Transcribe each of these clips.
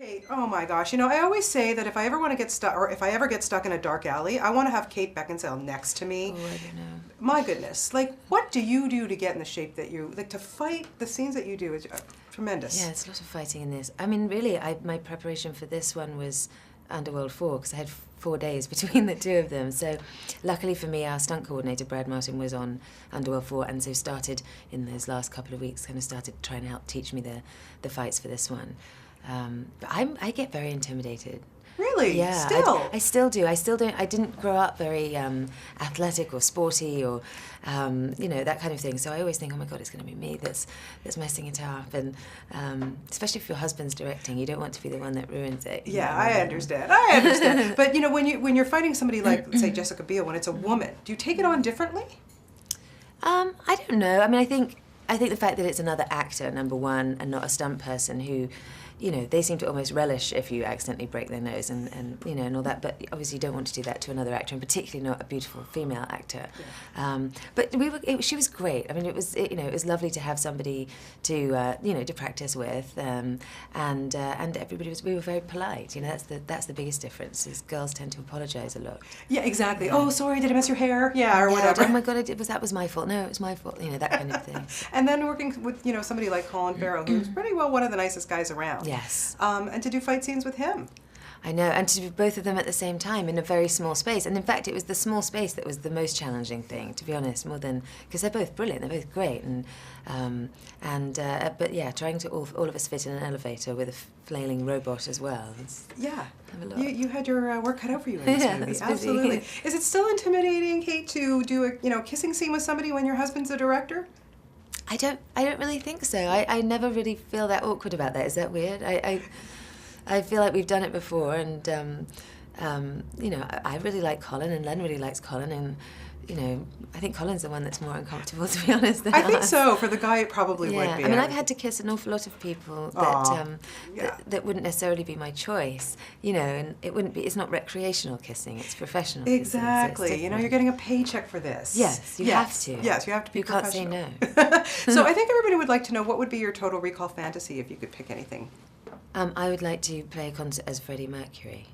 Kate, oh my gosh, I always say that if I ever want to get stuck, or if I ever get stuck in a dark alley, I want to have Kate Beckinsale next to me. Oh, I don't know. My goodness, like, what do you do to get in the shape that you, like, to fight the scenes that you do is tremendous. Yeah, it's a lot of fighting in this. I mean, really, my preparation for this one was Underworld 4, because I had 4 days between the two of them. So luckily for me, our stunt coordinator, Brad Martin, was on Underworld 4, and so started in those last couple of weeks, kind of started trying to help teach me the fights for this one. But I get very intimidated. Really? Yeah, Still? I still do. I still don't. I didn't grow up very athletic or sporty or that kind of thing. So I always think, oh my God, it's going to be me that's messing it up. And especially if your husband's directing, you don't want to be the one that ruins it. Yeah, I understand. I understand. But when you're fighting somebody like, say, Jessica Biel, when it's a woman, do you take it on differently? I don't know. I mean, I think the fact that it's another actor, number one, and not a stunt person who, they seem to almost relish if you accidentally break their nose and all that. But obviously you don't want to do that to another actor, and particularly not a beautiful female actor. Yeah. But she was great. I mean, it was lovely to have somebody to practice with, and everybody we were very polite. That's the biggest difference. Is girls tend to apologise a lot. Yeah, exactly. Yeah. Oh, sorry, did I mess your hair? Yeah, or whatever. Oh my God, that was my fault. No, it was my fault. That kind of thing. And then working with somebody like Colin Farrell, who's pretty well one of the nicest guys around. Yes. And to do fight scenes with him. I know, and to do both of them at the same time in a very small space. And in fact, it was the small space that was the most challenging thing, to be honest, more than, because they're both brilliant, they're both great. But yeah, trying to all of us fit in an elevator with a flailing robot as well. Yeah, you had your work cut out for you in this movie. Absolutely. Is it still intimidating, Kate, to do a kissing scene with somebody when your husband's a director? I don't really think so. I never really feel that awkward about that. Is that weird? I feel like we've done it before, and I really like Colin, and Len really likes Colin, and I think Colin's the one that's more uncomfortable, to be honest. I think so. For the guy, it probably would be. I mean, I've had to kiss an awful lot of people that wouldn't necessarily be my choice, and it wouldn't be. It's not recreational kissing; it's professional. Exactly. Kissing, so you're getting a paycheck for this. Yes, you have to. Yes, you have to be professional. You can't say no. So I think everybody would like to know, what would be your Total Recall fantasy if you could pick anything? I would like to play a concert as Freddie Mercury.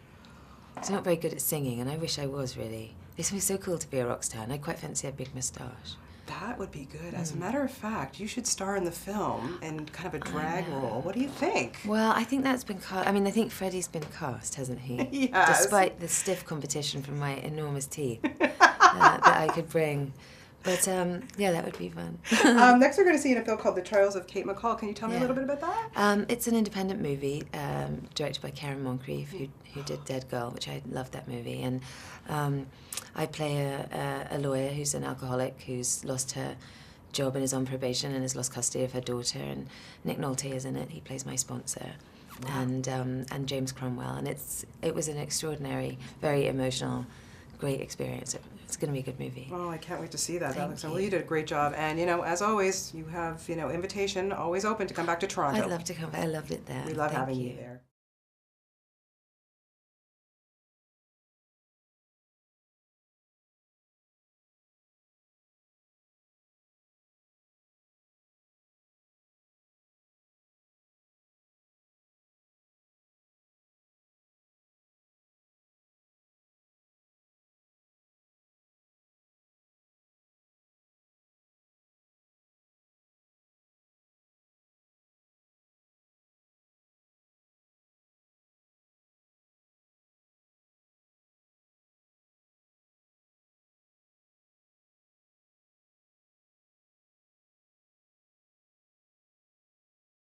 He's not very good at singing, and I wish I was, really. It's so cool to be a rock star, and I quite fancy a big moustache. That would be good. As a matter of fact, you should star in the film in kind of a drag role. What do you think? Well, I think that's been cast. I mean, I think Freddie's been cast, hasn't he? Yes. Despite the stiff competition from my enormous teeth that I could bring. But, yeah, that would be fun. Next, we're going to see in a film called The Trials of Kate McCall. Can you tell me a little bit about that? It's an independent movie directed by Karen Moncrief, who did Dead Girl, which I loved that movie. And I play a lawyer who's an alcoholic who's lost her job and is on probation and has lost custody of her daughter. And Nick Nolte is in it. He plays my sponsor. Wow. And James Cromwell. And it was an extraordinary, very emotional, great experience. It's going to be a good movie. Oh, I can't wait to see that. Thank you. Well, you did a great job. And, as always, you have, invitation always open to come back to Toronto. I'd love to come back. I loved it there. We love having you there.